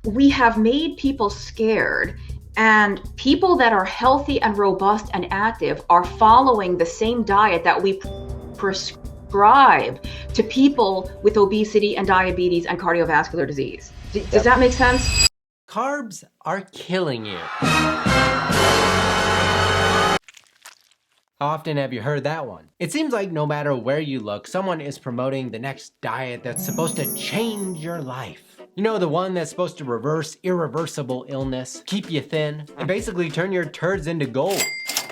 we have made people scared, and people that are healthy and robust and active are following the same diet that we prescribe to people with obesity and diabetes and cardiovascular disease. Does that make sense? Carbs are killing you. How often have you heard that one? It seems like no matter where you look, someone is promoting the next diet that's supposed to change your life. You know, the one that's supposed to reverse irreversible illness, keep you thin, and basically turn your turds into gold.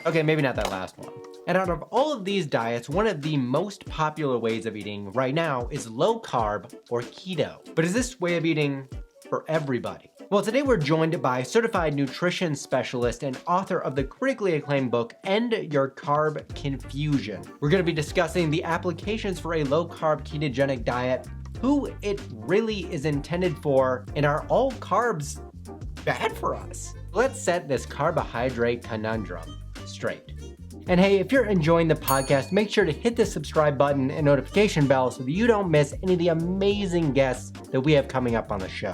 Okay, maybe not that last one. And out of all of these diets, one of the most popular ways of eating right now is low carb or keto. But is this way of eating for everybody? Well, today we're joined by certified nutrition specialist and author of the critically acclaimed book, End Your Carb Confusion. We're going to be discussing the applications for a low-carb ketogenic diet, who it really is intended for, and are all carbs bad for us? Let's set this carbohydrate conundrum straight. And hey, if you're enjoying the podcast, make sure to hit the subscribe button and notification bell so that you don't miss any of the amazing guests that we have coming up on the show.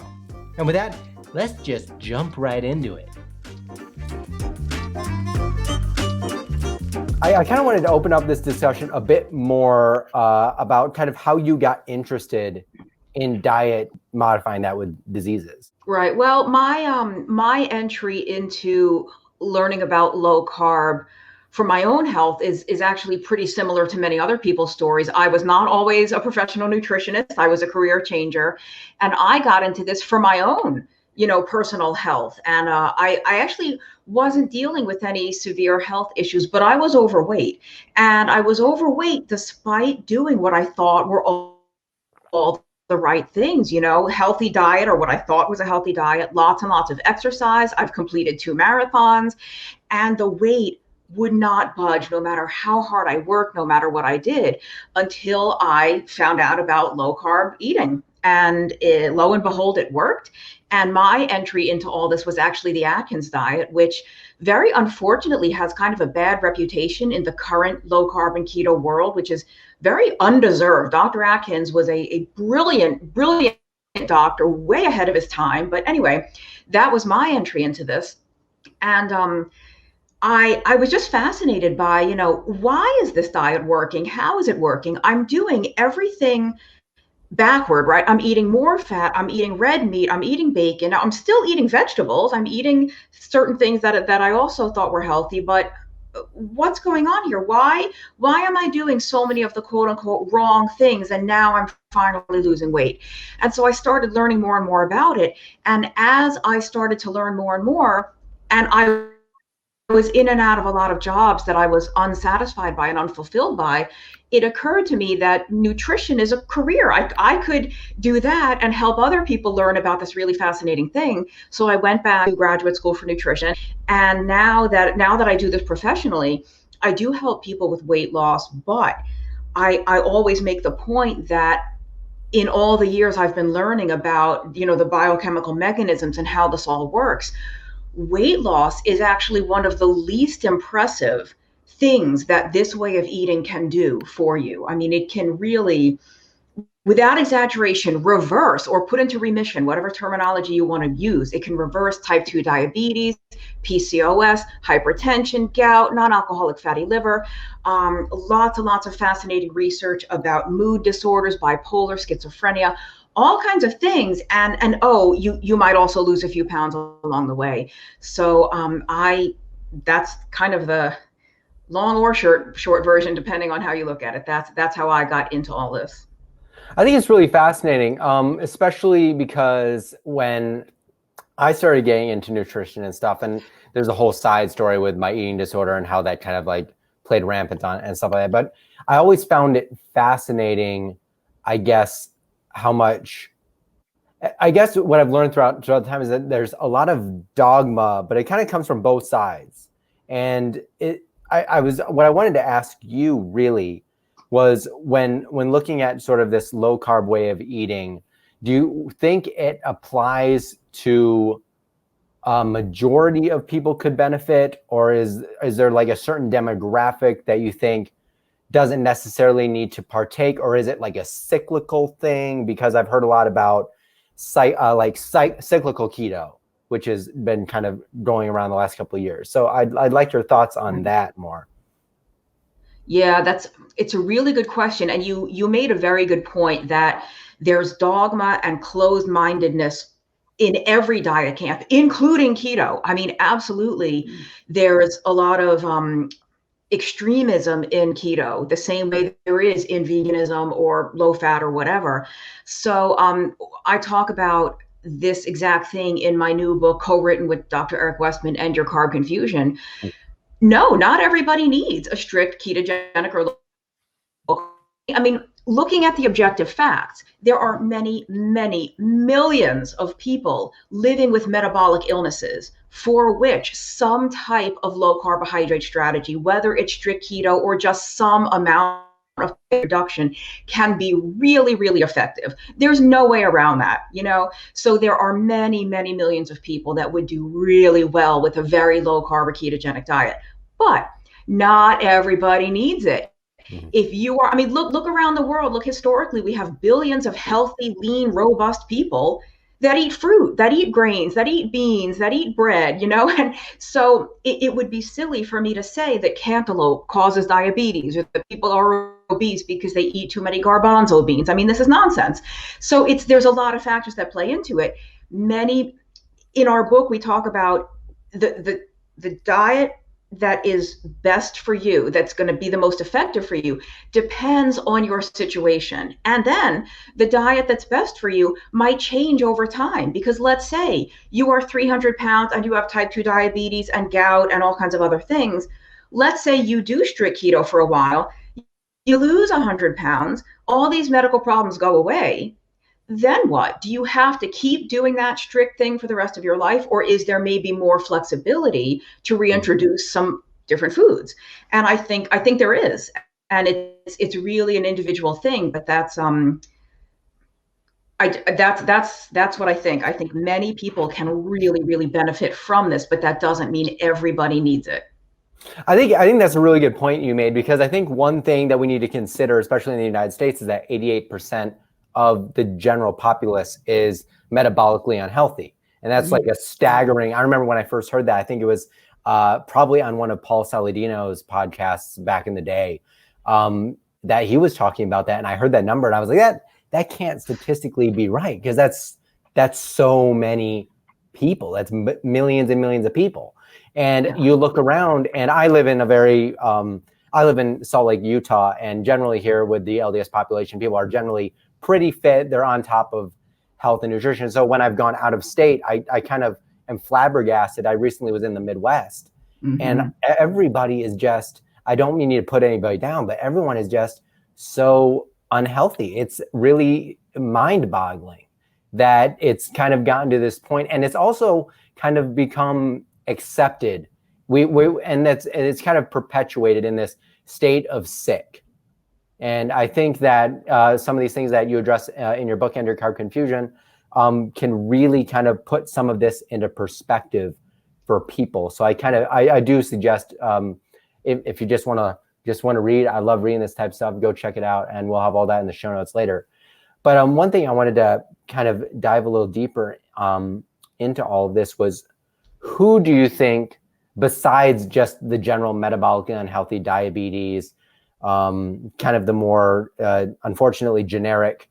And with that, let's just jump right into it. I kind of wanted to open up this discussion a bit more about kind of how you got interested in diet modifying that with diseases. Right. Well, my entry into learning about low carb for my own health is actually pretty similar to many other people's stories. I was not always a professional nutritionist. I was a career changer, and I got into this for my own, personal health. And I actually wasn't dealing with any severe health issues, but I was overweight, and I was overweight despite doing what I thought were all the right things, healthy diet, or what I thought was a healthy diet, lots and lots of exercise. I've completed 2 marathons, and the weight would not budge no matter how hard I worked, no matter what I did, until I found out about low carb eating. And lo and behold, it worked. And my entry into all this was actually the Atkins diet, which very unfortunately has kind of a bad reputation in the current low carb and keto world, which is very undeserved. Dr. Atkins was a brilliant doctor, way ahead of his time. But anyway, that was my entry into this. And I was just fascinated by, why is this diet working? How is it working? I'm doing everything backward, right? I'm eating more fat. I'm eating red meat. I'm eating bacon. I'm still eating vegetables. I'm eating certain things that I also thought were healthy, but what's going on here? Why am I doing so many of the quote unquote wrong things? And now I'm finally losing weight. And so I started learning more and more about it. And as I started to learn more and more, and I was in and out of a lot of jobs that I was unsatisfied by and unfulfilled by, it occurred to me that nutrition is a career. I could do that and help other people learn about this really fascinating thing. So I went back to graduate school for nutrition. And now that I do this professionally, I do help people with weight loss, but I always make the point that in all the years I've been learning about, the biochemical mechanisms and how this all works, weight loss is actually one of the least impressive things that this way of eating can do for you. I mean, it can really, without exaggeration, reverse or put into remission, whatever terminology you want to use. It can reverse type 2 diabetes, PCOS, hypertension, gout, non-alcoholic fatty liver, lots and lots of fascinating research about mood disorders, bipolar, schizophrenia, all kinds of things. And you might also lose a few pounds along the way. So that's kind of the long or short version, depending on how you look at it. That's how I got into all this. I think it's really fascinating, especially because when I started getting into nutrition and stuff, and there's a whole side story with my eating disorder and how that kind of like played rampant on and stuff like that. But I always found it fascinating, I guess, what I've learned throughout the time is that there's a lot of dogma, but it kind of comes from both sides. And what I wanted to ask you really was when looking at sort of this low carb way of eating, do you think it applies to a majority of people could benefit, or is there like a certain demographic that you think doesn't necessarily need to partake, or is it like a cyclical thing? Because I've heard a lot about cyclical keto, which has been kind of going around the last couple of years. So I'd like your thoughts on that more. Yeah, it's a really good question. And you made a very good point that there's dogma and closed-mindedness in every diet camp, including keto. I mean, absolutely, there's a lot of extremism in keto, the same way there is in veganism or low fat or whatever. So I talk about this exact thing in my new book, co-written with Dr. Eric Westman, and Your Carb Confusion. No, not everybody needs a strict ketogenic or low. I mean, looking at the objective facts, there are many, many millions of people living with metabolic illnesses for which some type of low carbohydrate strategy, whether it's strict keto or just some amount of reduction, can be really, really effective. There's no way around that, you know? So there are many, many millions of people that would do really well with a very low carb or ketogenic diet, but not everybody needs it. If you are, I mean, look around the world, look historically, we have billions of healthy, lean, robust people that eat fruit, that eat grains, that eat beans, that eat bread, you know? And so it would be silly for me to say that cantaloupe causes diabetes or that people are obese because they eat too many garbanzo beans. I mean, this is nonsense. So there's a lot of factors that play into it. In our book, we talk about the diet that is best for you, that's going to be the most effective for you, depends on your situation. And then the diet that's best for you might change over time, because let's say you are 300 pounds and you have type 2 diabetes and gout and all kinds of other things. Let's say you do strict keto for a while, you lose 100 pounds, all these medical problems go away. Then what? Do you have to keep doing that strict thing for the rest of your life? Or is there maybe more flexibility to reintroduce some different foods? And I think there is. And it's really an individual thing, but that's what I think. I think many people can really, really benefit from this, but that doesn't mean everybody needs it. I think that's a really good point you made, because I think one thing that we need to consider, especially in the United States, is that 88% of the general populace is metabolically unhealthy. And that's like a staggering, I remember when I first heard that, I think it was probably on one of Paul Saladino's podcasts back in the day, that he was talking about that. And I heard that number and I was like, that can't statistically be right, because that's so many people. That's millions and millions of people. And you look around, and I live in I live in Salt Lake, Utah, and generally here with the LDS population, people are generally pretty fit. They're on top of health and nutrition. So when I've gone out of state, I kind of am flabbergasted. I recently was in the Midwest, and everybody is just, I don't mean to put anybody down, but everyone is just so unhealthy. It's really mind-boggling that it's kind of gotten to this point, and it's also kind of become accepted. And it's kind of perpetuated in this state of sick. And I think that some of these things that you address in your book, Your Carb Confusion, can really kind of put some of this into perspective for people. So I do suggest, if you just want to read, I love reading this type of stuff, go check it out, and we'll have all that in the show notes later. But one thing I wanted to kind of dive a little deeper into all of this was, who do you think, besides just the general metabolically unhealthy diabetes, kind of the more unfortunately generic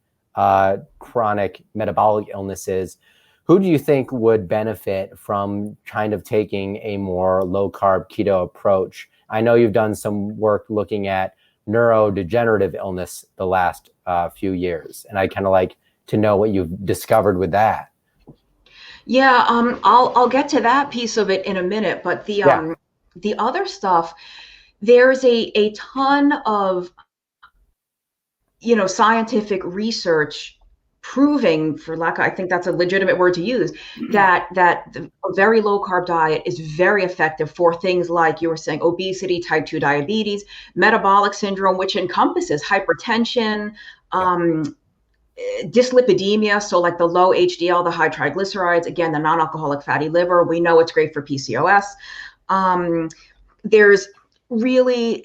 chronic metabolic illnesses, who do you think would benefit from kind of taking a more low carb keto approach? I know you've done some work looking at neurodegenerative illness the last few years, and I kind of like to know what you've discovered with that. Yeah, I'll get to that piece of it in a minute, but the other stuff, there's a ton of, scientific research proving, I think that's a legitimate word to use, that a very low carb diet is very effective for things like you were saying, obesity, type 2 diabetes, metabolic syndrome, which encompasses hypertension, dyslipidemia, so like the low HDL, the high triglycerides, again, the non-alcoholic fatty liver. We know it's great for PCOS. There's really,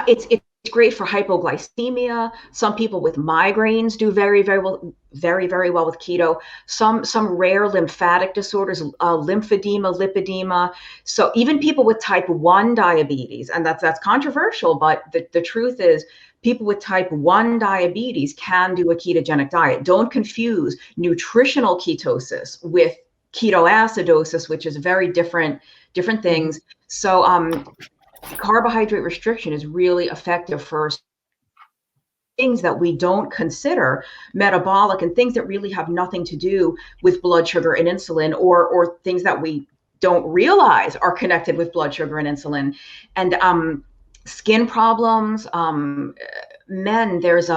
it's great for hypoglycemia. Some people with migraines do very, very well, very well with keto. Some rare lymphatic disorders, lymphedema, lipedema. So even people with type 1 diabetes, and that's controversial, but the truth is people with type 1 diabetes can do a ketogenic diet. Don't confuse nutritional ketosis with ketoacidosis, which is very different things. So carbohydrate restriction is really effective for things that we don't consider metabolic and things that really have nothing to do with blood sugar and insulin, or things that we don't realize are connected with blood sugar and insulin. And skin problems, men, there's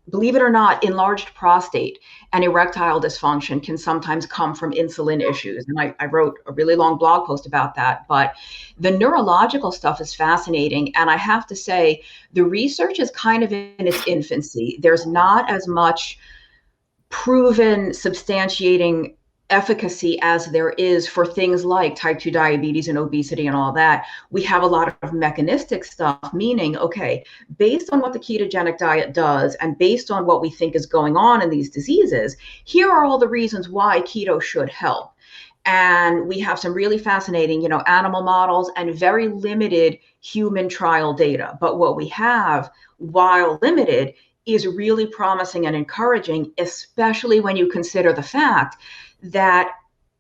believe it or not, enlarged prostate and erectile dysfunction can sometimes come from insulin issues. And I wrote a really long blog post about that. But the neurological stuff is fascinating. And I have to say, the research is kind of in its infancy. There's not as much proven substantiating efficacy as there is for things like type 2 diabetes and obesity and all that. We have a lot of mechanistic stuff, meaning, okay, based on what the ketogenic diet does and based on what we think is going on in these diseases, here are all the reasons why keto should help. And we have some really fascinating, animal models and very limited human trial data. But what we have, while limited, is really promising and encouraging, especially when you consider the fact that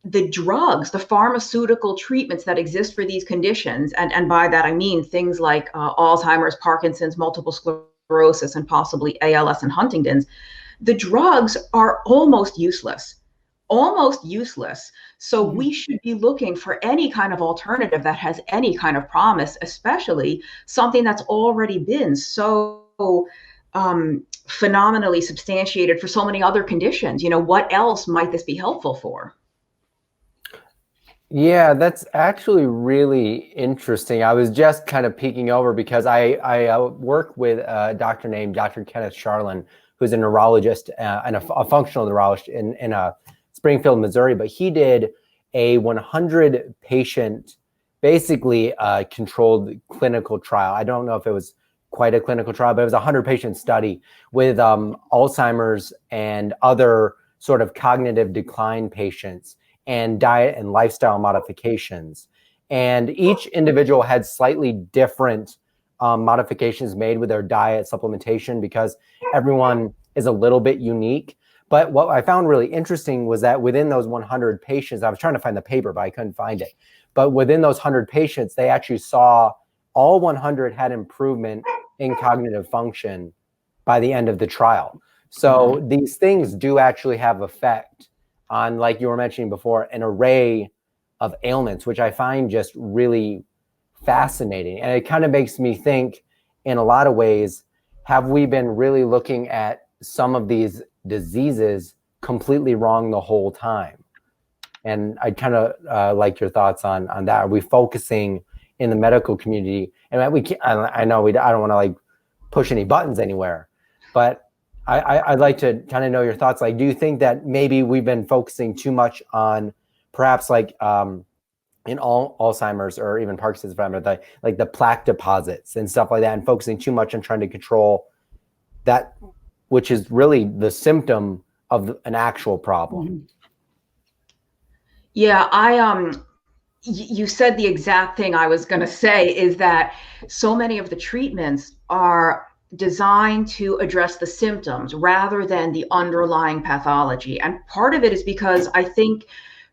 the drugs, the pharmaceutical treatments that exist for these conditions, and by that I mean things like Alzheimer's, Parkinson's, multiple sclerosis, and possibly ALS and Huntington's, the drugs are almost useless. So we should be looking for any kind of alternative that has any kind of promise, especially something that's already been so phenomenally substantiated for so many other conditions. What else might this be helpful for? Yeah, that's actually really interesting. I was just kind of peeking over because I work with a doctor named Dr. Kenneth Charlin, who's a neurologist and a functional neurologist in Springfield, Missouri. But he did a 100 patient, basically controlled clinical trial. I don't know if it was quite a clinical trial, but it was a 100 patient study with Alzheimer's and other sort of cognitive decline patients, and diet and lifestyle modifications. And each individual had slightly different modifications made with their diet supplementation because everyone is a little bit unique. But what I found really interesting was that within those 100 patients, I was trying to find the paper, but I couldn't find it. But within those 100 patients, they actually saw all 100 had improvement in cognitive function by the end of the trial. So these things do actually have effect on, like you were mentioning before, an array of ailments, which I find just really fascinating. And it kind of makes me think, in a lot of ways, have we been really looking at some of these diseases completely wrong the whole time? And I kind of like your thoughts on that. Are we focusing in the medical community? And we can't, I know I don't want to like push any buttons anywhere, but I'd like to kind of know your thoughts. Like, do you think that maybe we've been focusing too much on perhaps like in Alzheimer's or even Parkinson's, like the plaque deposits and stuff like that, and focusing too much on trying to control that, which is really the symptom of an actual problem? Yeah, you said the exact thing I was going to say, is that so many of the treatments are designed to address the symptoms rather than the underlying pathology. And part of it is because I think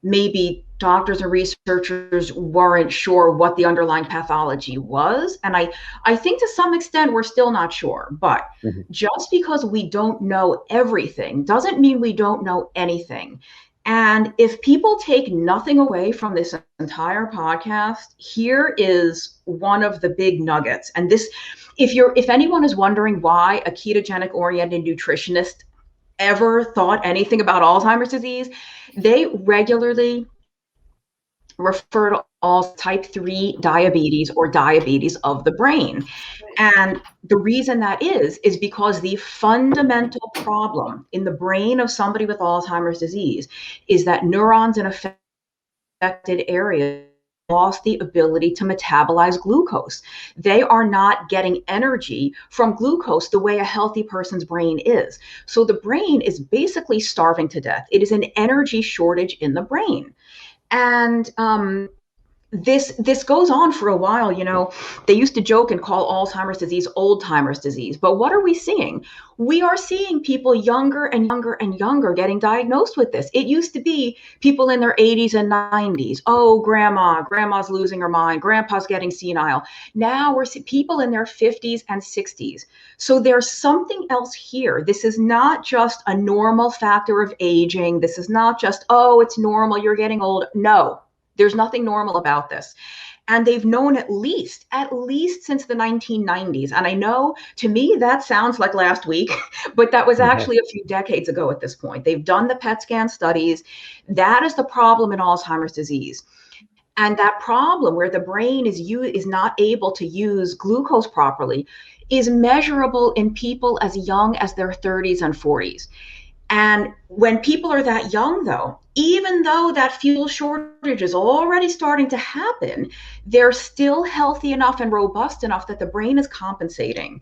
maybe doctors and researchers weren't sure what the underlying pathology was. And I think to some extent we're still not sure. But just because we don't know everything doesn't mean we don't know anything. And if people take nothing away from this entire podcast, here is one of the big nuggets. And this, if anyone is wondering why a ketogenic oriented nutritionist ever thought anything about Alzheimer's disease, they regularly refer to all type 3 diabetes or diabetes of the brain. And the reason that is because the fundamental problem in the brain of somebody with Alzheimer's disease is that neurons in affected areas lost the ability to metabolize glucose. They are not getting energy from glucose the way a healthy person's brain is. So the brain is basically starving to death. It is an energy shortage in the brain. And this goes on for a while. They used to joke and call Alzheimer's disease old timers disease. But what are we seeing? We are seeing people younger and younger and younger getting diagnosed with this. It used to be people in their 80s and 90s. Oh, grandma's losing her mind. Grandpa's getting senile. Now we're seeing people in their 50s and 60s. So there's something else here. This is not just a normal factor of aging. This is not just, oh, it's normal, you're getting old. No. There's nothing normal about this. And they've known at least since the 1990s. And I know to me that sounds like last week, but that was actually a few decades ago at this point. They've done the PET scan studies. That is the problem in Alzheimer's disease. And that problem where the brain is not able to use glucose properly is measurable in people as young as their 30s and 40s. And when people are that young, though, even though that fuel shortage is already starting to happen, they're still healthy enough and robust enough that the brain is compensating.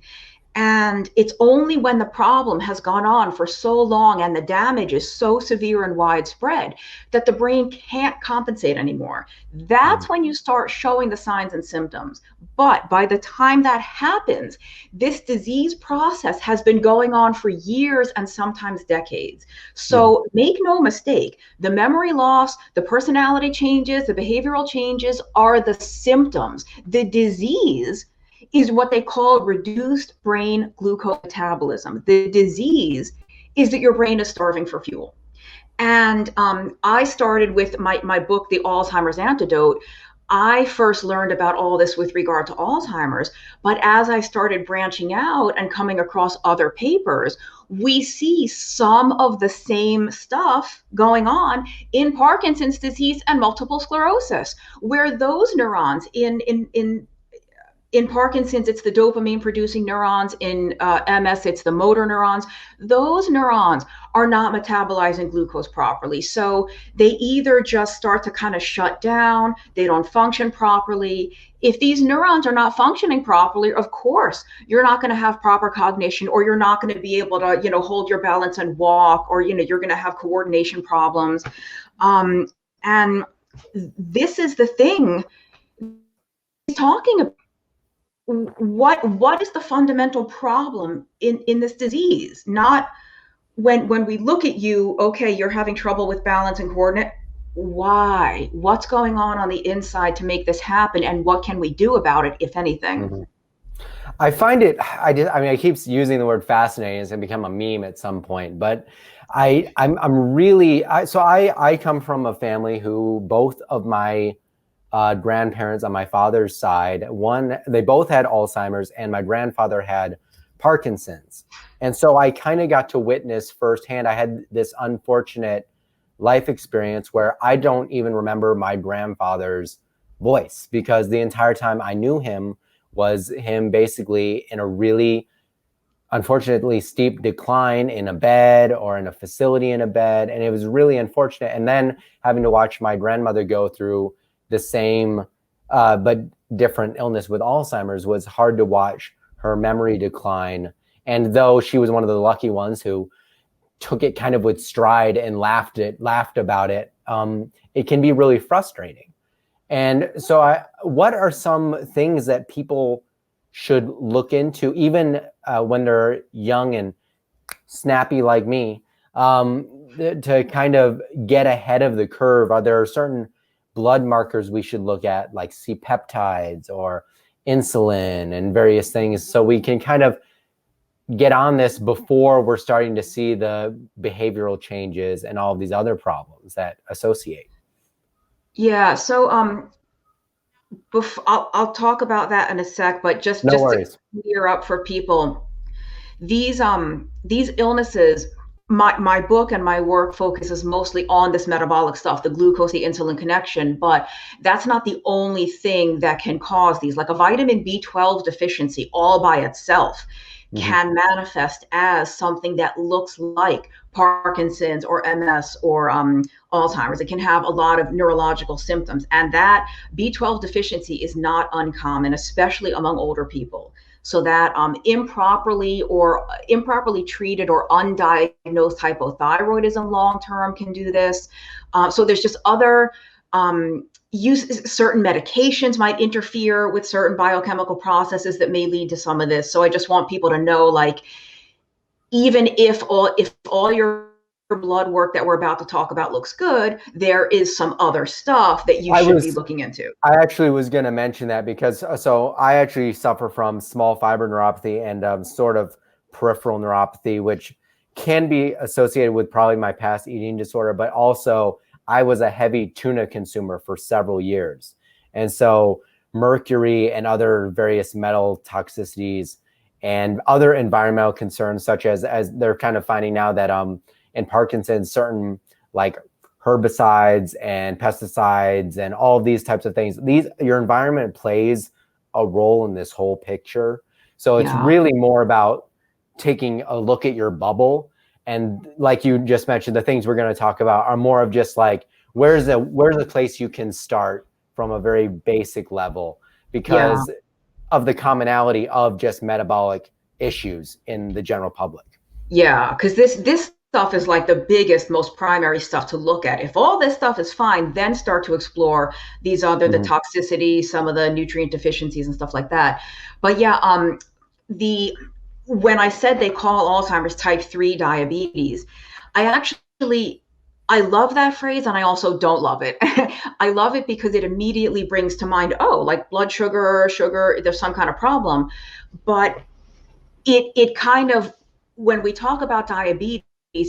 And it's only when the problem has gone on for so long and the damage is so severe and widespread that the brain can't compensate anymore. That's when you start showing the signs and symptoms. But by the time that happens, this disease process has been going on for years and sometimes decades. So make no mistake, the memory loss, the personality changes, the behavioral changes are the symptoms. The disease is what they call reduced brain glucose metabolism. The disease is that your brain is starving for fuel. And I started with my book, The Alzheimer's Antidote. I first learned about all this with regard to Alzheimer's, but as I started branching out and coming across other papers, we see some of the same stuff going on in Parkinson's disease and multiple sclerosis, where those neurons in Parkinson's, it's the dopamine producing neurons. In MS, it's the motor neurons. Those neurons are not metabolizing glucose properly. So they either just start to kind of shut down, they don't function properly. If these neurons are not functioning properly, of course, you're not going to have proper cognition, or you're not going to be able to, hold your balance and walk, or, you're going to have coordination problems. And this is the thing he's talking about. What is the fundamental problem in this disease? Not when we look at you, okay, you're having trouble with balance and coordinate. Why? What's going on the inside to make this happen, and what can we do about it, if anything? I find it, I keep using the word fascinating. It's going to become a meme at some point, but I come from a family who both of my grandparents on my father's side, they both had Alzheimer's, and my grandfather had Parkinson's. And so I kind of got to witness firsthand. I had this unfortunate life experience where I don't even remember my grandfather's voice, because the entire time I knew him was him basically in a really, unfortunately, steep decline in a bed or in a facility in a bed. And it was really unfortunate. And then having to watch my grandmother go through the same but different illness with Alzheimer's was hard to watch her memory decline. And though she was one of the lucky ones who took it kind of with stride and laughed about it, it can be really frustrating. And so what are some things that people should look into, even when they're young and snappy like me, to kind of get ahead of the curve? Are there certain blood markers we should look at, like C-peptides or insulin and various things, so we can kind of get on this before we're starting to see the behavioral changes and all of these other problems that associate? Yeah, so I'll talk about that in a sec, but just to clear up for people, these illnesses, my book and my work focuses mostly on this metabolic stuff, the glucose, the insulin connection, but that's not the only thing that can cause these. Like a vitamin B12 deficiency all by itself Mhm. can manifest as something that looks like Parkinson's or MS or Alzheimer's. It can have a lot of neurological symptoms. And that B12 deficiency is not uncommon, especially among older people. So that improperly treated or undiagnosed hypothyroidism long term can do this. So there's just other certain medications might interfere with certain biochemical processes that may lead to some of this. So I just want people to know, like, even if all your blood work that we're about to talk about looks good, there is some other stuff that you should be looking into. I actually was going to mention that because so I actually suffer from small fiber neuropathy and sort of peripheral neuropathy, which can be associated with probably my past eating disorder, but also I was a heavy tuna consumer for several years. And so mercury and other various metal toxicities and other environmental concerns, such as they're kind of finding now that in Parkinson's, certain like herbicides and pesticides and all of these types of things, your environment plays a role in this whole picture. So it's really more about taking a look at your bubble. And like you just mentioned, the things we're going to talk about are more of just like, where's the place you can start from a very basic level, because of the commonality of just metabolic issues in the general public. Yeah, because this stuff is like the biggest, most primary stuff to look at. If all this stuff is fine, then start to explore these other, the toxicity, some of the nutrient deficiencies and stuff like that. But when I said they call Alzheimer's type 3 diabetes, I love that phrase, and I also don't love it. I love it because it immediately brings to mind, oh, like blood sugar, there's some kind of problem. But it kind of, when we talk about diabetes,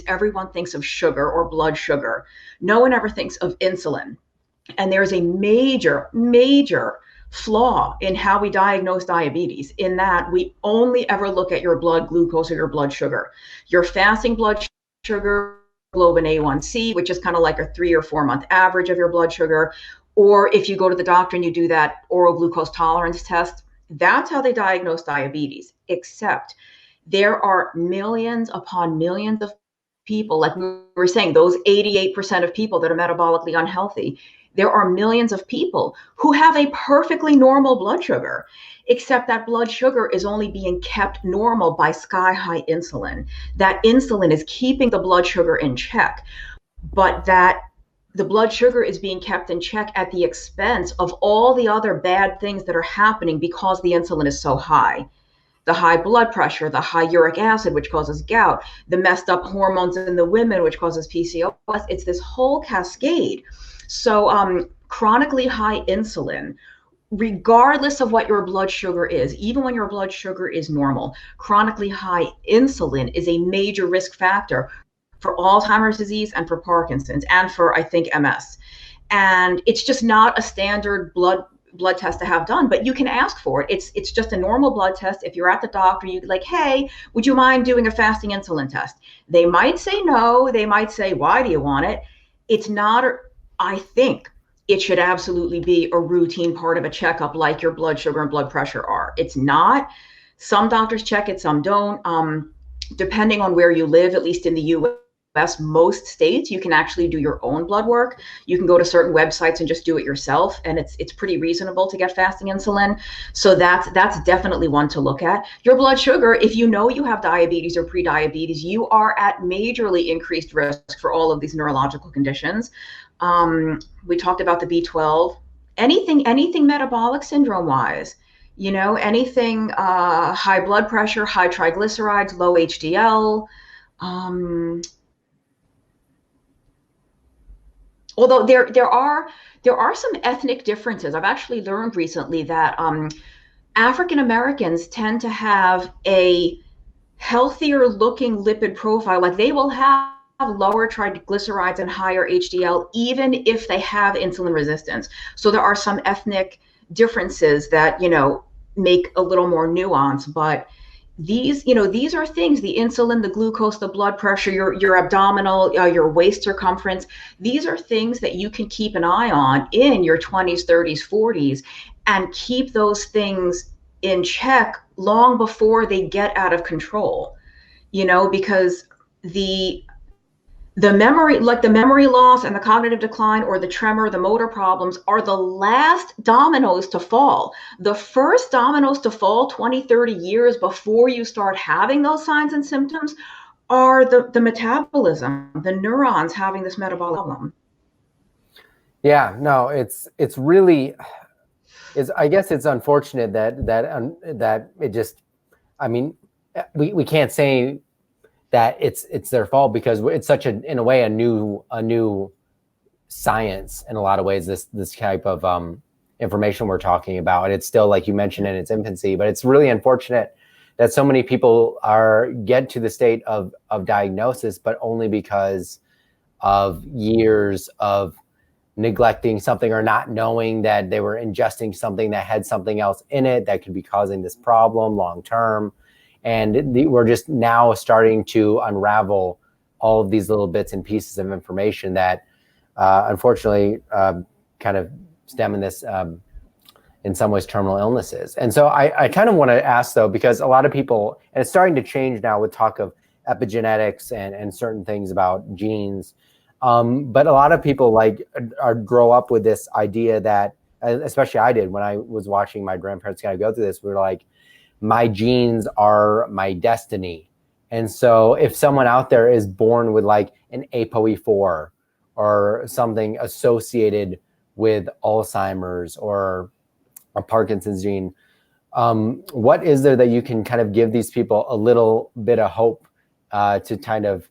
everyone thinks of sugar or blood sugar. No one ever thinks of insulin. And there's a major, major flaw in how we diagnose diabetes, in that we only ever look at your blood glucose or your blood sugar. Your fasting blood sugar, globin A1C, which is kind of like a 3 or 4 month average of your blood sugar. Or if you go to the doctor and you do that oral glucose tolerance test, that's how they diagnose diabetes. Except there are millions upon millions of people, like we were saying, those 88% of people that are metabolically unhealthy. There are millions of people who have a perfectly normal blood sugar, except that blood sugar is only being kept normal by sky high insulin. That insulin is keeping the blood sugar in check, but that the blood sugar is being kept in check at the expense of all the other bad things that are happening because the insulin is so high. The high blood pressure, the high uric acid, which causes gout, the messed up hormones in the women, which causes PCOS. It's this whole cascade. So chronically high insulin, regardless of what your blood sugar is, even when your blood sugar is normal, chronically high insulin is a major risk factor for Alzheimer's disease and for Parkinson's and for, I think, MS. And it's just not a standard blood test to have done, but you can ask for it. It's just a normal blood test. If you're at the doctor, you'd be like, hey, would you mind doing a fasting insulin test? They might say no. They might say, why do you want it? It's not, I think it should absolutely be a routine part of a checkup, like your blood sugar and blood pressure are. It's not. Some doctors check it, some don't. Depending on where you live, at least in the US, most states, you can actually do your own blood work. You can go to certain websites and just do it yourself, and it's pretty reasonable to get fasting insulin. So that's definitely one to look at. Your blood sugar, if you know you have diabetes or pre-diabetes, you are at majorly increased risk for all of these neurological conditions. We talked about the B12. Anything metabolic syndrome wise, anything high blood pressure, high triglycerides, low HDL. Although there are some ethnic differences. I've actually learned recently that African Americans tend to have a healthier looking lipid profile. Like, they will have lower triglycerides and higher HDL, even if they have insulin resistance. So there are some ethnic differences that, make a little more nuance, but these are things, the insulin, the glucose, the blood pressure, your abdominal, your waist circumference. These are things that you can keep an eye on in your 20s, 30s, 40s, and keep those things in check long before they get out of control, because the memory, like the memory loss and the cognitive decline or the tremor, the motor problems are the last dominoes to fall. The first dominoes to fall 20, 30 years before you start having those signs and symptoms are the metabolism, the neurons having this metabolic problem. Yeah, no, it's really, I guess it's unfortunate that it just, I mean, we can't say that it's their fault, because it's such in a way a new science in a lot of ways, this type of information we're talking about, and it's still, like you mentioned, in its infancy. But it's really unfortunate that so many people get to the state of diagnosis, but only because of years of neglecting something or not knowing that they were ingesting something that had something else in it that could be causing this problem long term. And we're just now starting to unravel all of these little bits and pieces of information that unfortunately kind of stem in this, in some ways, terminal illnesses. And so I kind of want to ask, though, because a lot of people, and it's starting to change now with talk of epigenetics and certain things about genes, but a lot of people grow up with this idea that, especially I did when I was watching my grandparents kind of go through this, we were like, my genes are my destiny. And so if someone out there is born with like an ApoE4 or something associated with Alzheimer's or a Parkinson's gene, what is there that you can kind of give these people a little bit of hope to kind of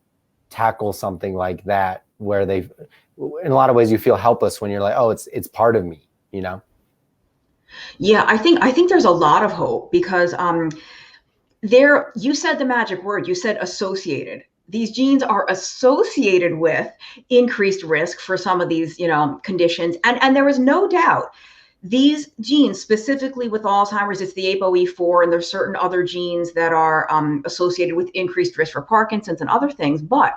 tackle something like that, where in a lot of ways you feel helpless when you're like, oh, it's part of me, Yeah, I think there's a lot of hope, because you said the magic word. You said associated. These genes are associated with increased risk for some of these, conditions. And there is no doubt these genes, specifically with Alzheimer's, it's the ApoE4, and there's certain other genes that are associated with increased risk for Parkinson's and other things, but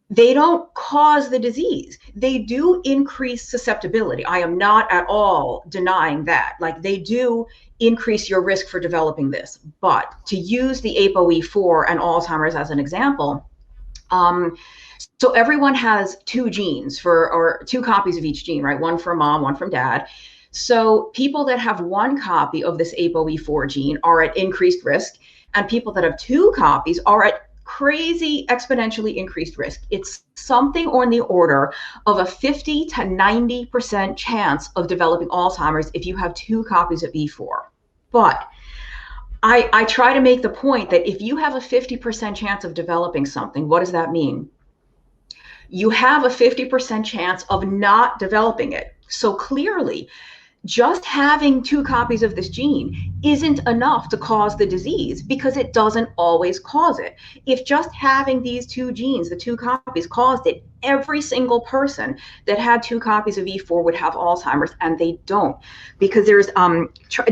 they don't cause the disease. They do increase susceptibility. I am not at all denying that. Like, they do increase your risk for developing this. But to use the ApoE4 and Alzheimer's as an example, so everyone has two genes or two copies of each gene, right? One from mom, one from dad. So people that have one copy of this ApoE4 gene are at increased risk, and people that have two copies are at crazy exponentially increased risk. It's something on the order of a 50 to 90% chance of developing Alzheimer's if you have two copies of E4. But I try to make the point that if you have a 50% chance of developing something, what does that mean? You have a 50% chance of not developing it. So clearly, just having two copies of this gene isn't enough to cause the disease, because it doesn't always cause it. If just having these two genes, the two copies, caused it, every single person that had two copies of E4 would have Alzheimer's, and they don't. Because there's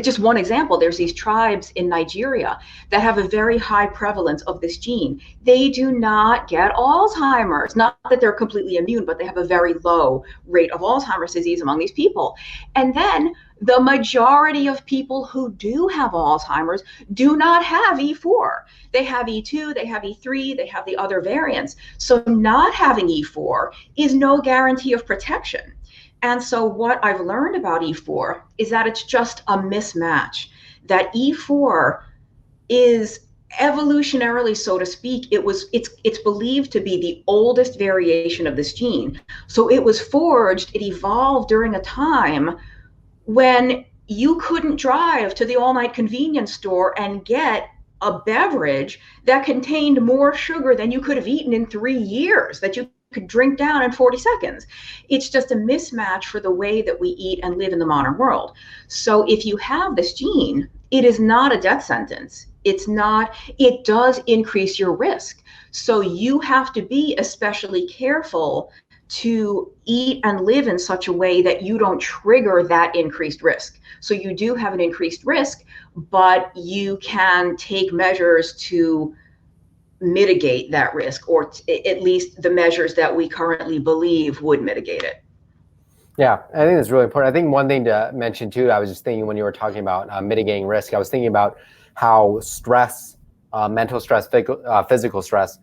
just one example, there's these tribes in Nigeria that have a very high prevalence of this gene. They do not get Alzheimer's. Not that they're completely immune, but they have a very low rate of Alzheimer's disease among these people. And then the majority of people who do have Alzheimer's do not have E4. They have E2, they have E3, they have the other variants. So not having E4 is no guarantee of protection. And so what I've learned about E4 is that it's just a mismatch, that E4 is evolutionarily, so to speak, it's believed to be the oldest variation of this gene. So it was forged, it evolved during a time when you couldn't drive to the all-night convenience store and get a beverage that contained more sugar than you could have eaten in 3 years, that you could drink down in 40 seconds. It's just a mismatch for the way that we eat and live in the modern world. So if you have this gene, it is not a death sentence. It does increase your risk. So you have to be especially careful to eat and live in such a way that you don't trigger that increased risk. So you do have an increased risk, but you can take measures to mitigate that risk, or at least the measures that we currently believe would mitigate it. Yeah, I think that's really important. I think one thing to mention too, I was just thinking when you were talking about mitigating risk, I was thinking about how stress, mental stress, physical stress,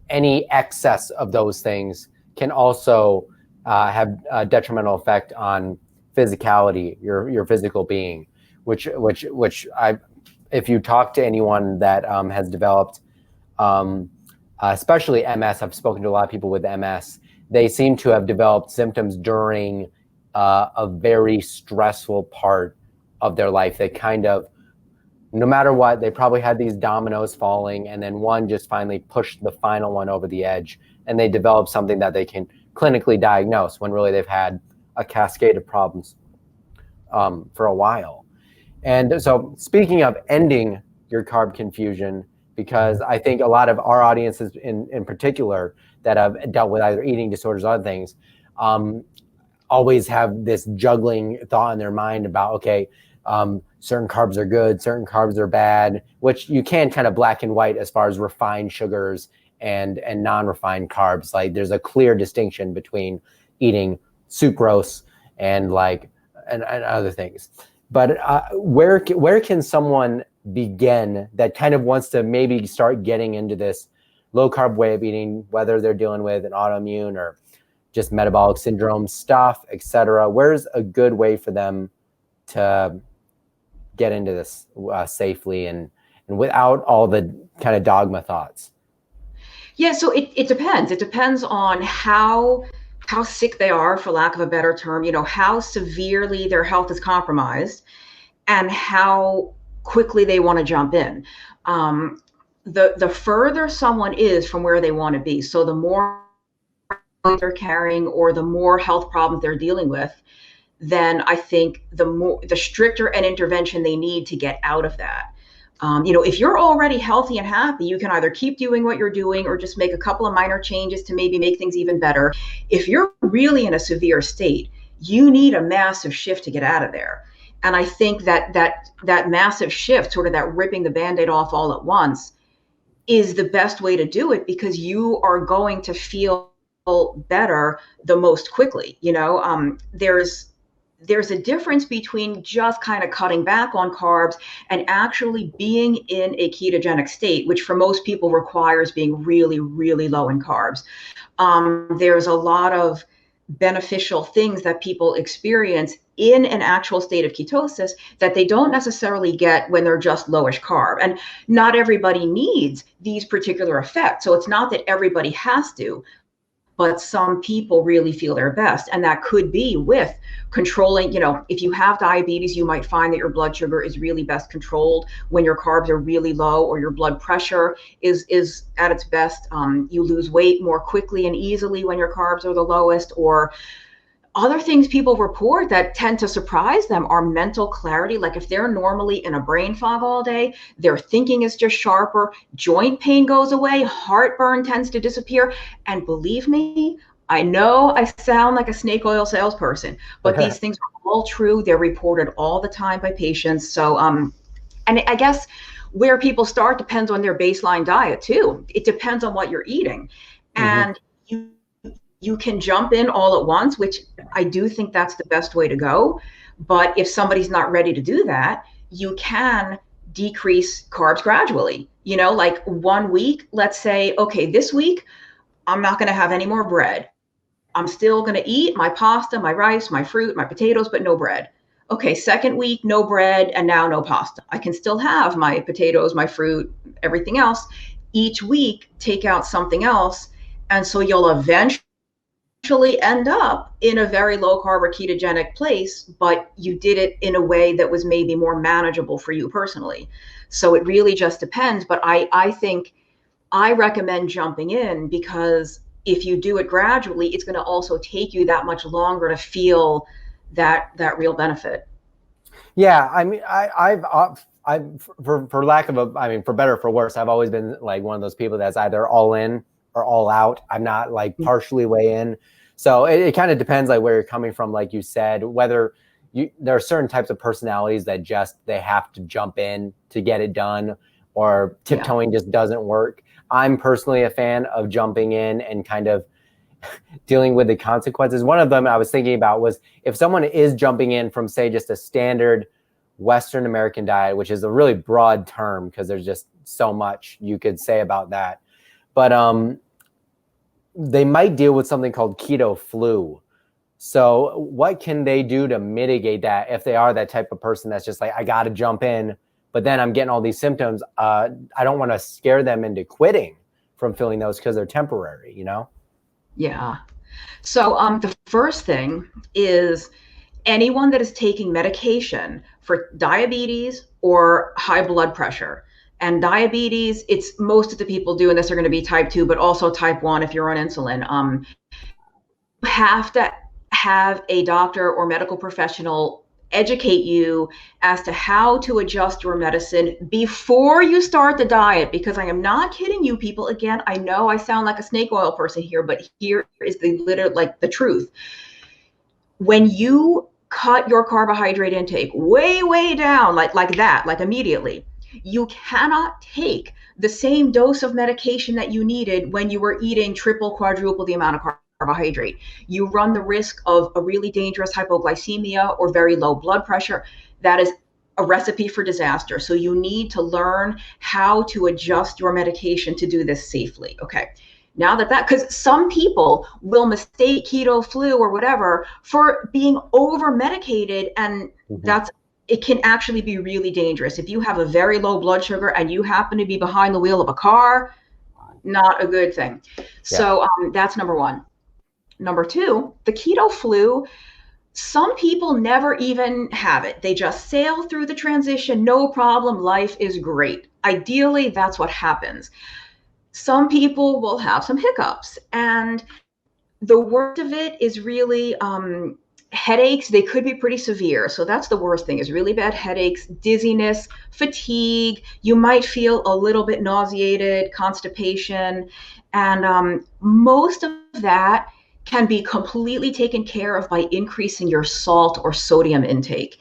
any excess of those things can also have a detrimental effect on physicality, your physical being, which if you talk to anyone that has developed, especially MS, I've spoken to a lot of people with MS, they seem to have developed symptoms during a very stressful part of their life. They kind of, no matter what, they probably had these dominoes falling, and then one just finally pushed the final one over the edge, and they develop something that they can clinically diagnose when really they've had a cascade of problems for a while. And so speaking of ending your carb confusion, because I think a lot of our audiences in particular that have dealt with either eating disorders or other things, always have this juggling thought in their mind about, okay, certain carbs are good, certain carbs are bad, which you can kind of black and white as far as refined sugars and non-refined carbs. Like there's a clear distinction between eating sucrose and and other things. But where can someone begin that kind of wants to maybe start getting into this low carb way of eating, whether they're dealing with an autoimmune or just metabolic syndrome stuff, etc.? Where's a good way for them to get into this safely and without all the kind of dogma thoughts? Yeah, so it depends. It depends on how sick they are, for lack of a better term, how severely their health is compromised and how quickly they want to jump in. The further someone is from where they want to be, so the more they're carrying or the more health problems they're dealing with, then I think the stricter an intervention they need to get out of that. If you're already healthy and happy, you can either keep doing what you're doing or just make a couple of minor changes to maybe make things even better. If you're really in a severe state, you need a massive shift to get out of there. And I think that massive shift, sort of that ripping the Band-Aid off all at once, is the best way to do it, because you are going to feel better the most quickly. There's a difference between just kind of cutting back on carbs and actually being in a ketogenic state, which for most people requires being really, really low in carbs. There's a lot of beneficial things that people experience in an actual state of ketosis that they don't necessarily get when they're just lowish carb. And not everybody needs these particular effects. So it's not that everybody has to, but some people really feel their best. And that could be with controlling, if you have diabetes, you might find that your blood sugar is really best controlled when your carbs are really low, or your blood pressure is at its best. You lose weight more quickly and easily when your carbs are the lowest. Or other things people report that tend to surprise them are mental clarity. Like if they're normally in a brain fog all day, their thinking is just sharper, joint pain goes away, heartburn tends to disappear. And believe me, I know I sound like a snake oil salesperson, but these things are all true. They're reported all the time by patients. So, and I guess where people start depends on their baseline diet too. It depends on what you're eating. And you can jump in all at once, which I do think that's the best way to go. But if somebody's not ready to do that, you can decrease carbs gradually. Like 1 week, let's say, okay, this week, I'm not going to have any more bread. I'm still going to eat my pasta, my rice, my fruit, my potatoes, but no bread. Okay, second week, no bread, and now no pasta. I can still have my potatoes, my fruit, everything else. Each week, take out something else. And so you'll eventually end up in a very low carb or ketogenic place, but you did it in a way that was maybe more manageable for you personally. So it really just depends. But I think I recommend jumping in, because if you do it gradually, it's going to also take you that much longer to feel that real benefit. Yeah, I mean, I've for lack of for better or for worse, I've always been like one of those people that's either all in or all out. I'm not like partially way in. So it kind of depends like where you're coming from, like you said, whether there are certain types of personalities that just, they have to jump in to get it done, or tiptoeing just doesn't work. I'm personally a fan of jumping in and kind of dealing with the consequences. One of them I was thinking about was if someone is jumping in from, say, just a standard Western American diet, which is a really broad term because there's just so much you could say about that. But they might deal with something called keto flu. So what can they do to mitigate that if they are that type of person that's just like, I got to jump in, but then I'm getting all these symptoms. I don't want to scare them into quitting from feeling those because they're temporary, you know? Yeah. So the first thing is anyone that is taking medication for diabetes or high blood pressure. And diabetes, it's most of the people doing this are going to be type 2, but also type 1 if you're on insulin. You have to have a doctor or medical professional educate you as to how to adjust your medicine before you start the diet, because I am not kidding you people. Again, I know I sound like a snake oil person here, but here is the truth. When you cut your carbohydrate intake way down, like that, like immediately, you cannot take the same dose of medication that you needed when you were eating triple, quadruple the amount of carbohydrate. You run the risk of a really dangerous hypoglycemia or very low blood pressure. That is a recipe for disaster. So you need to learn how to adjust your medication to do this safely. Okay. Now because some people will mistake keto flu or whatever for being over medicated, and it can actually be really dangerous. If you have a very low blood sugar and you happen to be behind the wheel of a car, not a good thing. Yeah. So that's number one. Number two, the keto flu, some people never even have it. They just sail through the transition, no problem, life is great. Ideally, that's what happens. Some people will have some hiccups, and the worst of it is really headaches. They could be pretty severe. So that's the worst thing, is really bad headaches, dizziness, fatigue. You might feel a little bit nauseated, constipation, and most of that can be completely taken care of by increasing your salt or sodium intake.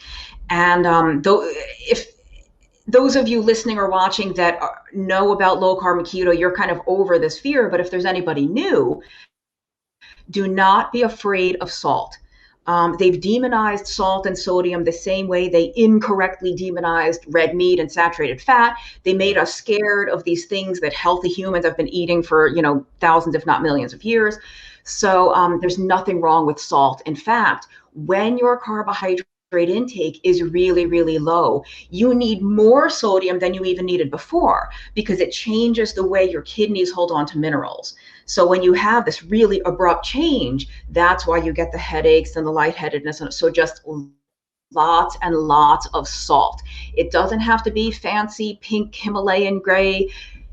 And if those of you listening or watching that know about low carb and keto, you're kind of over this fear. But if there's anybody new, do not be afraid of salt. They've demonized salt and sodium the same way they incorrectly demonized red meat and saturated fat. They made us scared of these things that healthy humans have been eating for, thousands, if not millions of years. So there's nothing wrong with salt. In fact, when your carbohydrate intake is really, really low, you need more sodium than you even needed before, because it changes the way your kidneys hold on to minerals. So when you have this really abrupt change, that's why you get the headaches and the lightheadedness. And so just lots and lots of salt. It doesn't have to be fancy pink Himalayan gray.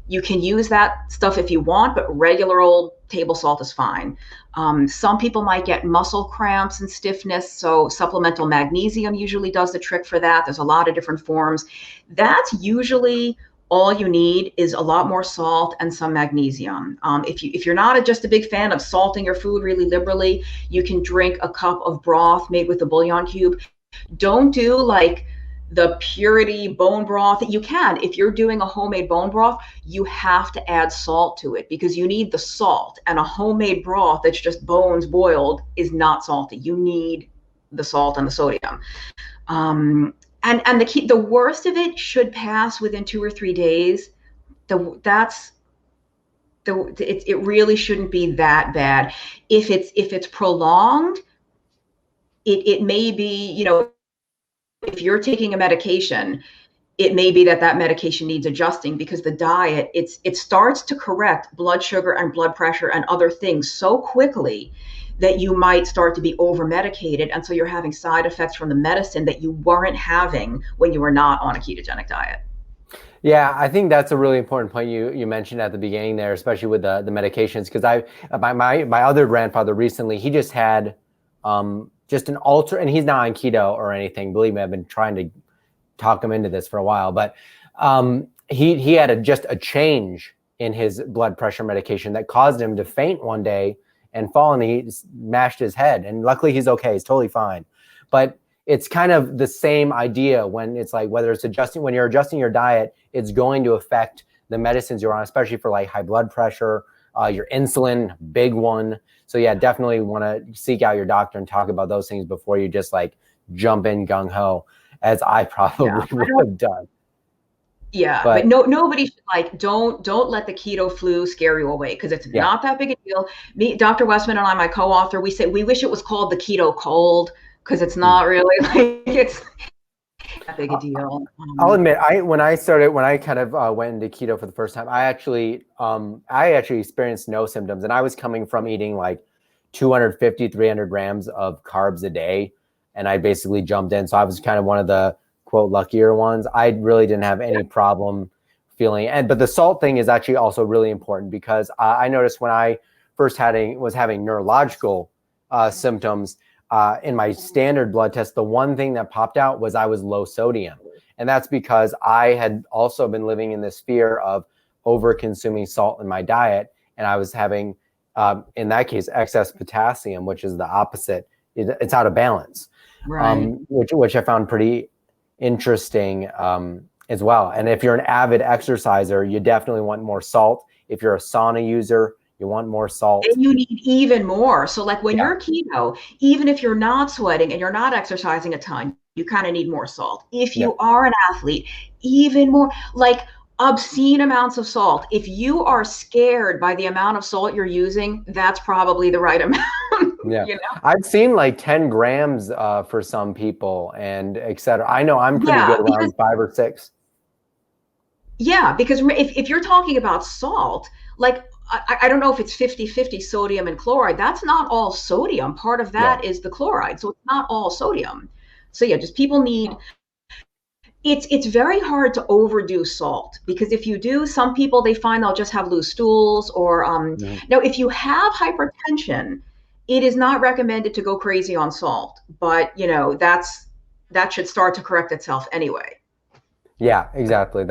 You can use that stuff if you want, but regular old table salt is fine. Some people might get muscle cramps and stiffness, so supplemental magnesium usually does the trick for that. There's a lot of different forms. That's usually all you need, is a lot more salt and some magnesium. If you're not just a big fan of salting your food really liberally, you can drink a cup of broth made with a bouillon cube. Don't do like the purity bone broth. You can, if you're doing a homemade bone broth, you have to add salt to it, because you need the salt, and a homemade broth that's just bones boiled is not salty. You need the salt and the sodium. And the worst of it should pass within 2 or 3 days. It really shouldn't be that bad. If it's prolonged, it may be, if you're taking a medication, it may be that medication needs adjusting, because the diet, it starts to correct blood sugar and blood pressure and other things so quickly that you might start to be over medicated. And so you're having side effects from the medicine that you weren't having when you were not on a ketogenic diet. Yeah, I think that's a really important point you mentioned at the beginning there, especially with the medications, because my other grandfather recently, he just had just an and he's not on keto or anything. Believe me, I've been trying to talk him into this for a while, but he had just a change in his blood pressure medication that caused him to faint one day and fall, and he smashed his head. And luckily he's okay, he's totally fine. But it's kind of the same idea when it's like, when you're adjusting your diet, it's going to affect the medicines you're on, especially for like high blood pressure, your insulin, big one. So yeah, definitely want to seek out your doctor and talk about those things before you just like jump in gung ho. as I Yeah. probably would have done. Yeah, but But nobody should like don't let the keto flu scare you away because it's yeah, not that big a deal. Me, Dr. Westman and I, my co-author, we say we wish it was called the keto cold because it's mm. not really like it's that big a deal. I'll admit, when I kind of went into keto for the first time, I actually experienced no symptoms, and I was coming from eating like 250, 300 grams of carbs a day, and I basically jumped in. So I was kind of one of the quote luckier ones. I really didn't have any problem feeling, but the salt thing is actually also really important because I noticed when I first was having neurological symptoms. In my standard blood test, the one thing that popped out was I was low sodium. And that's because I had also been living in this fear of over consuming salt in my diet. And I was having, in that case, excess potassium, which is the opposite. It's out of balance, Right. which I found pretty interesting as well. And if you're an avid exerciser, you definitely want more salt. If you're a sauna user, you want more salt. And you need even more. So like when Yeah. you're keto, even if you're not sweating and you're not exercising a ton, you kind of need more salt. If you are an athlete, even more, like obscene amounts of salt. If you are scared by the amount of salt you're using, that's probably the right amount. Yeah, You know? I've seen like 10 grams for some people and et cetera. I know I'm pretty Yeah, good around 5 or 6. yeah, because if you're talking about salt, like I don't know if it's 50-50 sodium and chloride. That's not all sodium. Part of Yeah, that is the chloride. So it's not all sodium. So yeah, just people need it's very hard to overdo salt because if you do, some people they find they'll just have loose stools or mhm. now if you have hypertension, it is not recommended to go crazy on salt, but that should start to correct itself anyway. Yeah, exactly.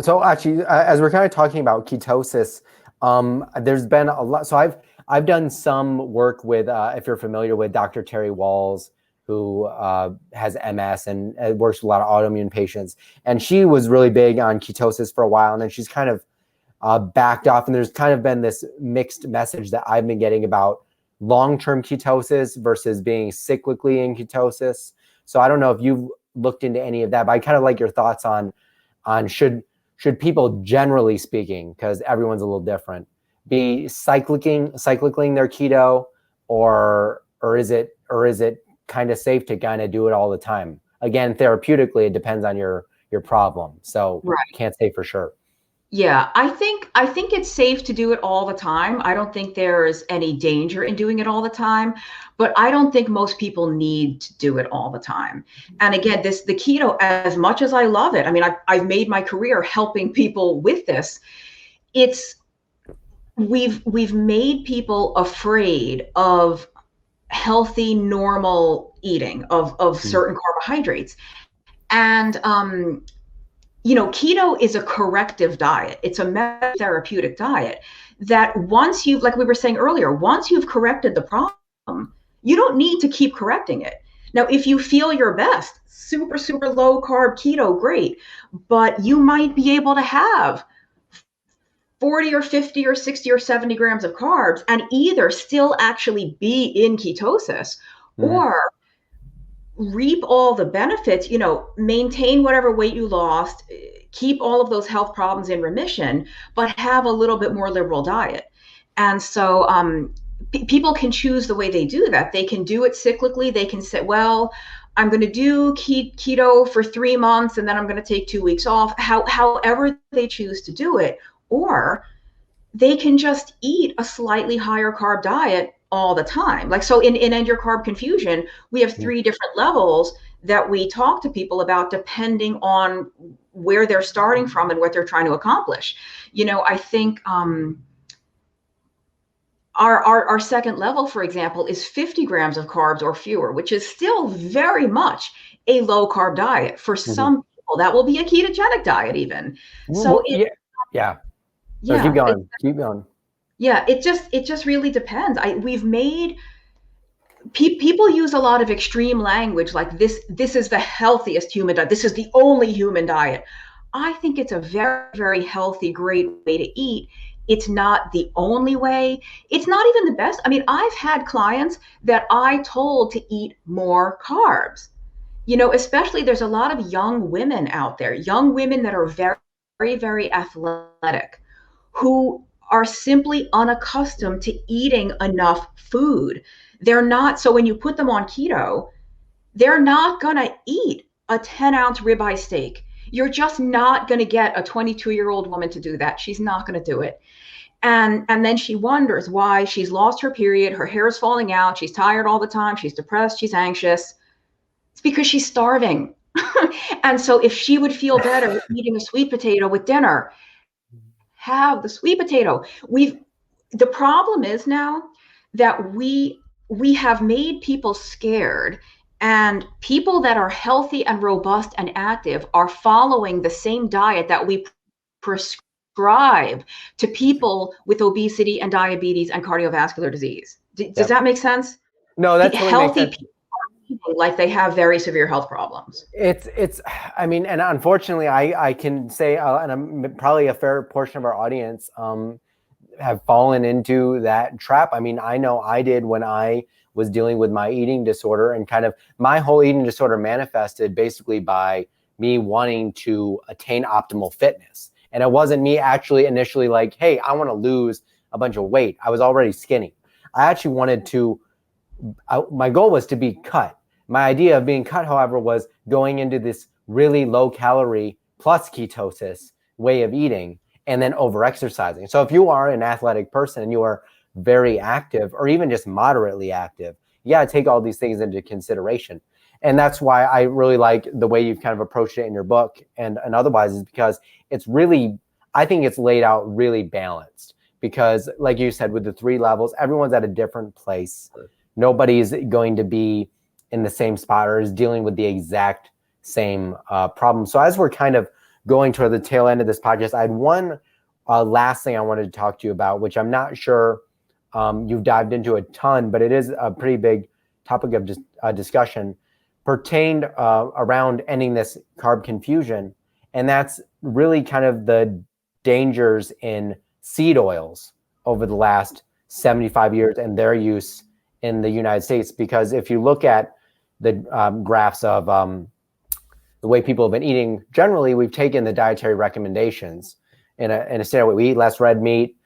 So actually, as we're kind of talking about ketosis, there's been a lot. So I've done some work with, if you're familiar with Dr. Terry Walls, who has MS and works with a lot of autoimmune patients. And she was really big on ketosis for a while, and then she's kind of backed off. And there's kind of been this mixed message that I've been getting about long-term ketosis versus being cyclically in ketosis. So I don't know if you've looked into any of that, but I kind of like your thoughts on should people, generally speaking, because everyone's a little different, be cycling their keto, or is it kind of safe to kind of do it all the time? Again, therapeutically, it depends on your problem, so Right. can't say for sure. Yeah, I think it's safe to do it all the time. I don't think there's any danger in doing it all the time, but I don't think most people need to do it all the time. And again, the keto, as much as I love it, I mean, I've made my career helping people with this. It's we've made people afraid of healthy, normal eating of Mm. certain carbohydrates. And keto is a corrective diet. It's a therapeutic diet that once you've, like we were saying earlier, once you've corrected the problem, you don't need to keep correcting it. Now, if you feel your best, super, super low carb keto, great. But you might be able to have 40 or 50 or 60 or 70 grams of carbs and either still actually be in ketosis Mm-hmm. or reap all the benefits, maintain whatever weight you lost, keep all of those health problems in remission, but have a little bit more liberal diet. And so people can choose the way they do that. They can do it cyclically. They can say, well, I'm going to do keto for 3 months and then I'm going to take 2 weeks off, however they choose to do it. Or they can just eat a slightly higher carb diet all the time. Like, so in End Your Carb Confusion, we have 3 different levels that we talk to people about depending on where they're starting from and what they're trying to accomplish. I think our second level, for example, is 50 grams of carbs or fewer, which is still very much a low carb diet. For Mm-hmm. some people, that will be a ketogenic diet even. So Yeah. So yeah, keep going. yeah, it just really depends. We've made people use a lot of extreme language like this is the healthiest human diet. This is the only human diet. I think it's a very, very healthy, great way to eat. It's not the only way. It's not even the best. I mean, I've had clients that I told to eat more carbs. especially there's a lot of young women out there, young women that are very, very, very athletic, who are simply unaccustomed to eating enough food. They're not, so when you put them on keto, they're not going to eat a 10-ounce ribeye steak. You're just not going to get a 22-year-old woman to do that. She's not going to do it. And then she wonders why she's lost her period, her hair is falling out, she's tired all the time, she's depressed, she's anxious. It's because she's starving. And so if she would feel better eating a sweet potato with dinner, have the sweet potato. The problem is now that we have made people scared, and people that are healthy and robust and active are following the same diet that we prescribe to people with obesity and diabetes and cardiovascular disease. Does that make sense? No, that totally makes sense. People like they have very severe health problems. I mean, and unfortunately, I can say, and I'm probably a fair portion of our audience have fallen into that trap. I mean, I know I did when I was dealing with my eating disorder, and kind of my whole eating disorder manifested basically by me wanting to attain optimal fitness. And it wasn't me actually initially like, hey, I want to lose a bunch of weight. I was already skinny. I actually wanted to, my goal was to be cut. My idea of being cut, however, was going into this really low calorie plus ketosis way of eating and then over exercising. So if you are an athletic person and you are very active or even just moderately active, take all these things into consideration. And that's why I really like the way you've kind of approached it in your book and otherwise, is because it's really, I think it's laid out really balanced, because like you said, with the 3 levels, everyone's at a different place. Nobody's going to be in the same spot or is dealing with the exact same problem. So as we're kind of going toward the tail end of this podcast, I had one last thing I wanted to talk to you about, which I'm not sure you've dived into a ton, but it is a pretty big topic of discussion, pertained around ending this carb confusion. And that's really kind of the dangers in seed oils over the last 75 years and their use in the United States. Because if you look at the graphs of the way people have been eating, generally, we've taken the dietary recommendations in a standard way. We eat less red meat,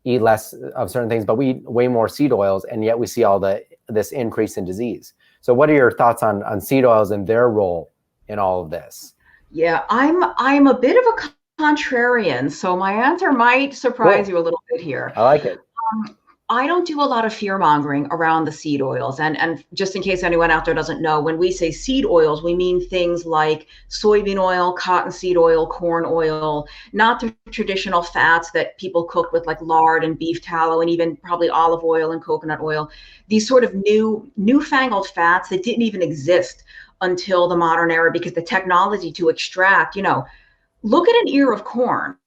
eat less of certain things, but we eat way more seed oils, and yet we see all this increase in disease. So what are your thoughts on seed oils and their role in all of this? Yeah, I'm a bit of a contrarian, so my answer might surprise you a little bit here. I like it. I don't do a lot of fear mongering around the seed oils. And just in case anyone out there doesn't know, when we say seed oils, we mean things like soybean oil, cottonseed oil, corn oil, not the traditional fats that people cook with, like lard and beef tallow and even probably olive oil and coconut oil. These sort of newfangled fats that didn't even exist until the modern era, because the technology to extract, look at an ear of corn.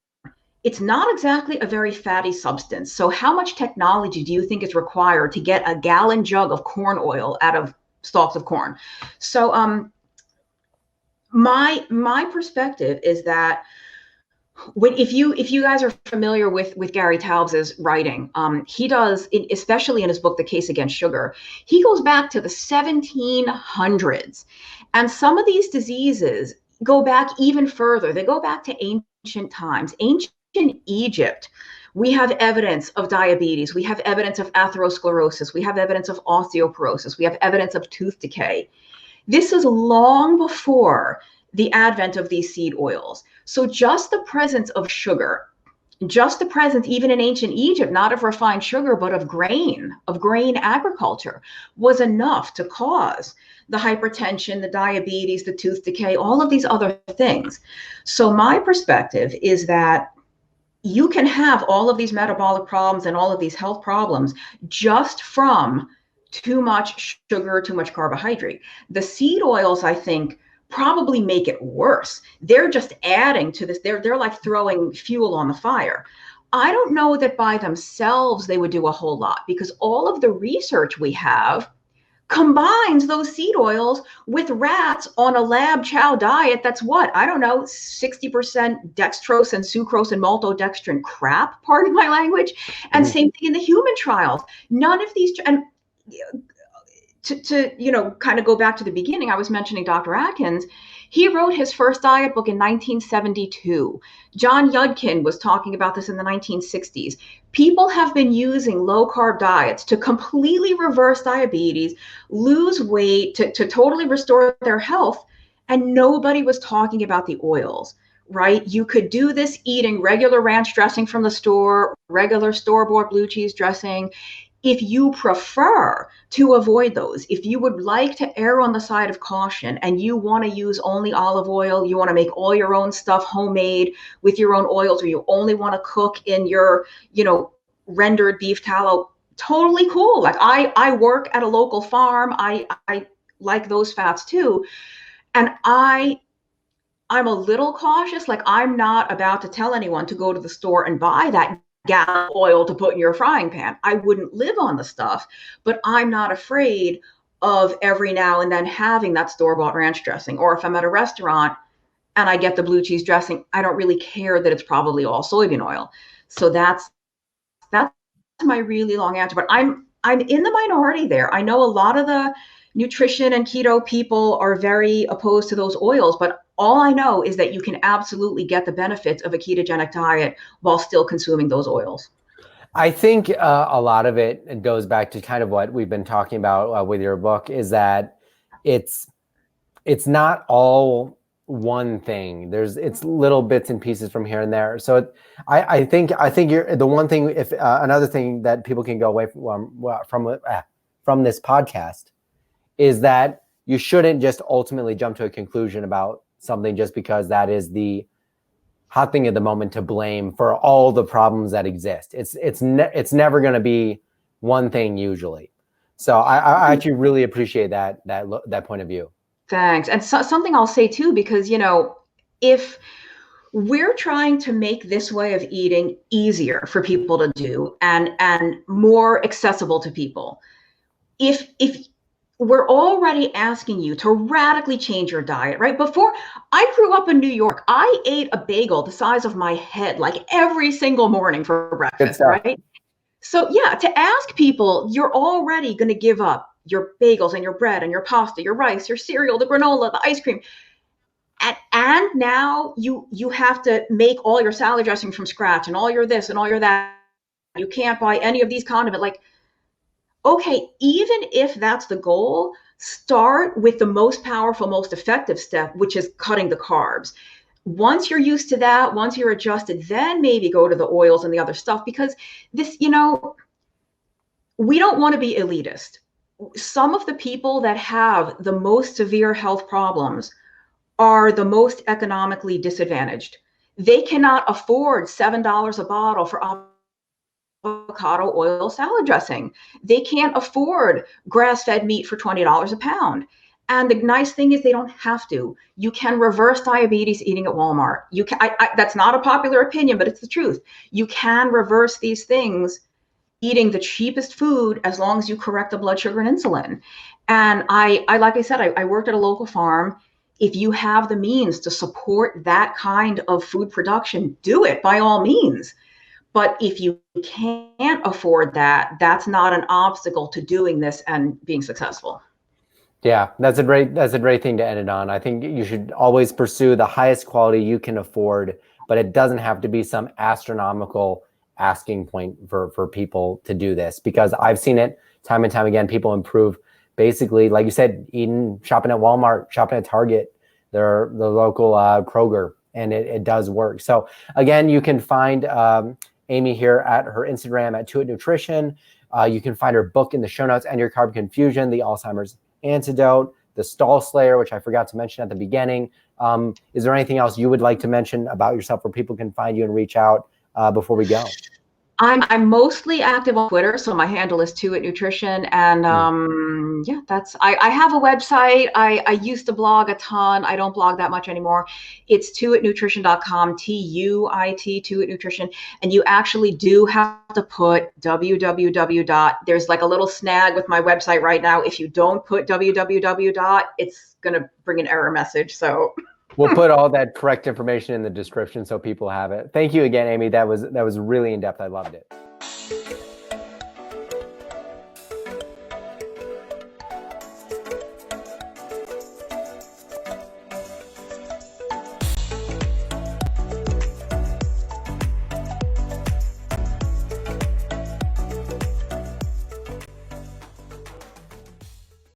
It's not exactly a very fatty substance. So how much technology do you think is required to get a gallon jug of corn oil out of stalks of corn? So my perspective is that if you guys are familiar with Gary Taubes's writing, he does, especially in his book, The Case Against Sugar, he goes back to the 1700s. And some of these diseases go back even further. They go back to ancient times. Ancient Egypt, we have evidence of diabetes. We have evidence of atherosclerosis. We have evidence of osteoporosis. We have evidence of tooth decay. This is long before the advent of these seed oils. So just the presence of sugar, just the presence, even in ancient Egypt, not of refined sugar, but of grain agriculture, was enough to cause the hypertension, the diabetes, the tooth decay, all of these other things. So my perspective is that you can have all of these metabolic problems and all of these health problems just from too much sugar, too much carbohydrate. The seed oils, I think, probably make it worse. They're just adding to this. They're like throwing fuel on the fire. I don't know that by themselves they would do a whole lot, because all of the research we have combines those seed oils with rats on a lab chow diet that's 60% dextrose and sucrose and maltodextrin crap, pardon my language. And same thing in the human trials. None of these, and to kind of go back to the beginning, I was mentioning Dr. Atkins. He wrote his first diet book in 1972. John Yudkin was talking about this in the 1960s. People have been using low carb diets to completely reverse diabetes, lose weight, to totally restore their health. And nobody was talking about the oils, right? You could do this eating regular ranch dressing from the store, regular store-bought blue cheese dressing. If you prefer to avoid those, if you would like to err on the side of caution and you want to use only olive oil, you want to make all your own stuff homemade with your own oils, or you only want to cook in your, rendered beef tallow, totally cool. Like I work at a local farm. I like those fats too. And I'm a little cautious. Like I'm not about to tell anyone to go to the store and buy that gallon of oil to put in your frying pan. I wouldn't live on the stuff, but I'm not afraid of every now and then having that store-bought ranch dressing. Or if I'm at a restaurant and I get the blue cheese dressing, I don't really care that it's probably all soybean oil. So that's my really long answer. But I'm in the minority there. I know a lot of the nutrition and keto people are very opposed to those oils, but all I know is that you can absolutely get the benefits of a ketogenic diet while still consuming those oils. I think a lot of it goes back to kind of what we've been talking about with your book, is that it's not all one thing. It's little bits and pieces from here and there. So I think you're the one thing. If another thing that people can go away from this podcast is that you shouldn't just ultimately jump to a conclusion about something just because that is the hot thing at the moment to blame for all the problems that exist. It's never going to be one thing usually. So I actually really appreciate that point of view. Thanks. And something I'll say too, because if we're trying to make this way of eating easier for people to do and more accessible to people, if we're already asking you to radically change your diet, right? Before I grew up in New York, I ate a bagel the size of my head, like every single morning for breakfast, right? So yeah, to ask people, you're already going to give up your bagels and your bread and your pasta, your rice, your cereal, the granola, the ice cream. And now you have to make all your salad dressing from scratch and all your this and all your that. You can't buy any of these condiments. Like, okay, even if that's the goal, start with the most powerful, most effective step, which is cutting the carbs. Once you're used to that, once you're adjusted, then maybe go to the oils and the other stuff, because this, we don't want to be elitist. Some of the people that have the most severe health problems are the most economically disadvantaged. They cannot afford $7 a bottle for avocado oil salad dressing. They can't afford grass-fed meat for $20 a pound. And the nice thing is they don't have to. You can reverse diabetes eating at Walmart. You can. That's not a popular opinion, but it's the truth. You can reverse these things eating the cheapest food as long as you correct the blood sugar and insulin. And I like I said, I worked at a local farm. If you have the means to support that kind of food production, do it by all means. But if you can't afford that, that's not an obstacle to doing this and being successful. Yeah, that's a great thing to end it on. I think you should always pursue the highest quality you can afford, but it doesn't have to be some astronomical asking point for people to do this, because I've seen it time and time again. People improve basically, like you said, shopping at Walmart, shopping at Target, the local Kroger, and it does work. So again, you can find Amy here at her Instagram at @Nutrition. You can find her book in the show notes, and Your Carb Confusion, the Alzheimer's Antidote, the Stall Slayer, which I forgot to mention at the beginning. Is there anything else you would like to mention about yourself where people can find you and reach out before we go? I'm mostly active on Twitter, so my handle is @Nutrition, and yeah, I have a website. I used to blog a ton. I don't blog that much anymore. It's tuitnutrition.com, TUIT, tuitnutrition, and you actually do have to put www. There's like a little snag with my website right now. If you don't put www, it's gonna bring an error message. So. We'll put all that correct information in the description so people have it. Thank you again, Amy. That was really in depth. I loved it.